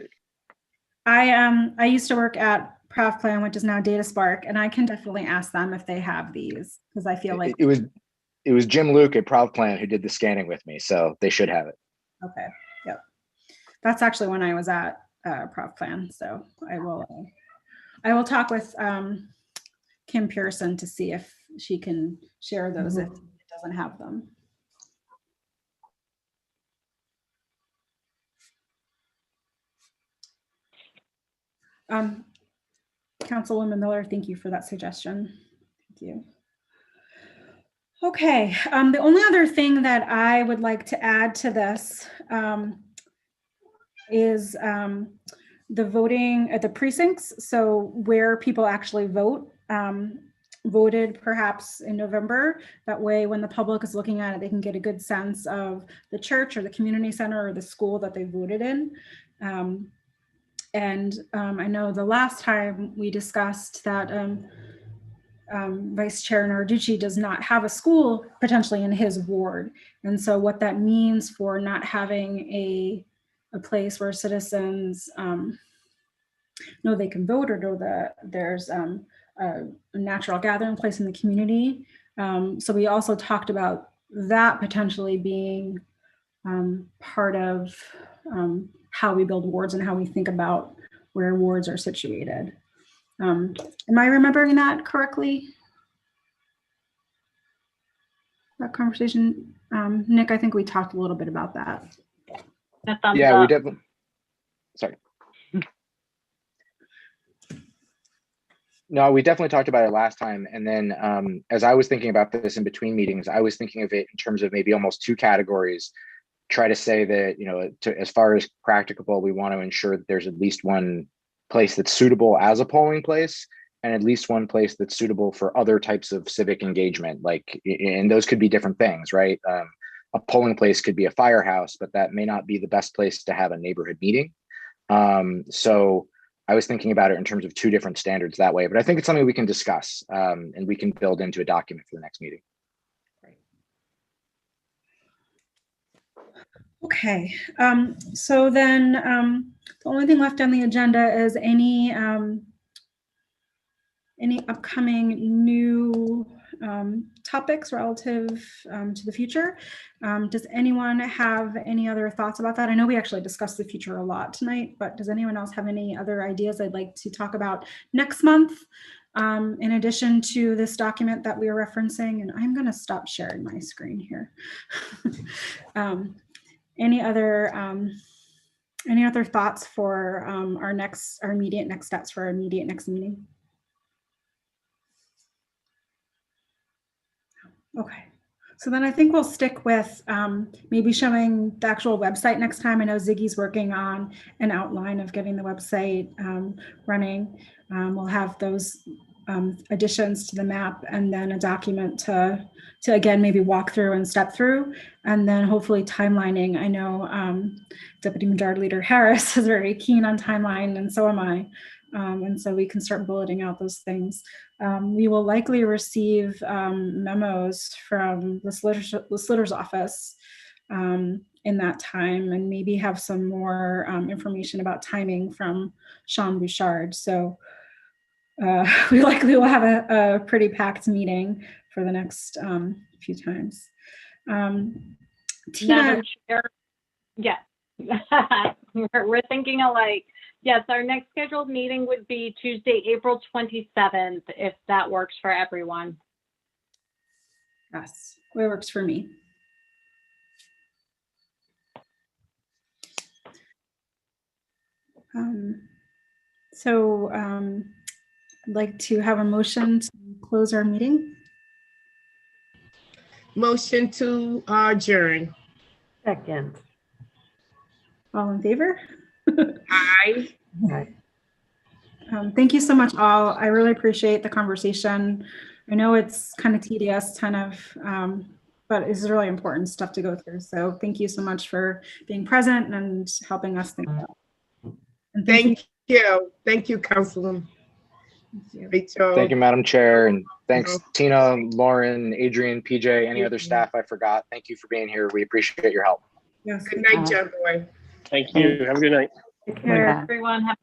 I used to work at ProvPlan, which is now DataSpark, and I can definitely ask them if they have these, because I feel like it was Jim Luke at ProvPlan who did the scanning with me, so they should have it. Okay, yep. That's actually when I was at ProvPlan, so I will talk with Kim Pearson to see if she can share those if it doesn't have them. Councilwoman Miller, thank you for that suggestion. Thank you. Okay, the only other thing that I would like to add to this is the voting at the precincts. So where people actually vote, voted perhaps in November. That way, when the public is looking at it, they can get a good sense of the church or the community center or the school that they voted in. I know the last time we discussed that Vice Chair Narducci does not have a school potentially in his ward. And so what that means for not having a place where citizens know they can vote or know that there's a natural gathering place in the community. So we also talked about that potentially being part of how we build wards and how we think about where wards are situated. Am I remembering that correctly? That conversation, Nick, I think we talked a little bit about that. Yeah, we definitely. Sorry. No, we definitely talked about it last time. And then as I was thinking about this in between meetings, I was thinking of it in terms of maybe almost two categories. Try to say that, you know, as far as practicable, we want to ensure that there's at least one place that's suitable as a polling place, and at least one place that's suitable for other types of civic engagement. Like, and those could be different things, right? A polling place could be a firehouse, but that may not be the best place to have a neighborhood meeting. So I was thinking about it in terms of two different standards that way, but I think it's something we can discuss and we can build into a document for the next meeting. Okay, so then the only thing left on the agenda is any upcoming new topics relative to the future. Does anyone have any other thoughts about that? I know we actually discussed the future a lot tonight, but does anyone else have any other ideas they'd like to talk about next month? In addition to this document that we are referencing, and I'm going to stop sharing my screen here. Any other thoughts for our immediate next steps for our immediate next meeting? Okay, so then I think we'll stick with maybe showing the actual website next time. I know Ziggy's working on an outline of getting the website running. We'll have those additions to the map and then a document to again, maybe walk through and step through, and then hopefully timelining. I know Deputy Majority Leader Harris is very keen on timeline, and so am I. And so we can start bulleting out those things. We will likely receive memos from the solicitor's office in that time, and maybe have some more information about timing from Sean Bouchard. So we likely will have a pretty packed meeting for the next few times. Tina, Madam Chair, yes, we're thinking alike. Yes, our next scheduled meeting would be Tuesday, April 27th, if that works for everyone. Yes, it works for me. I'd like to have a motion to close our meeting. Motion to adjourn. Second. All in favor? Aye. Aye. Thank you so much, all. I really appreciate the conversation. I know it's kind of tedious, but it's really important stuff to go through. So thank you so much for being present and helping us think about it. And Thank you. Thank you, Councilwoman. Rachel. Thank you, Madam Chair, and thanks Tina, Lauren, Adrian, PJ, any other staff I forgot. Thank you for being here. We appreciate your help. Yes. Good night, John Boy. Thank you. Have a good night. Take care. Everyone have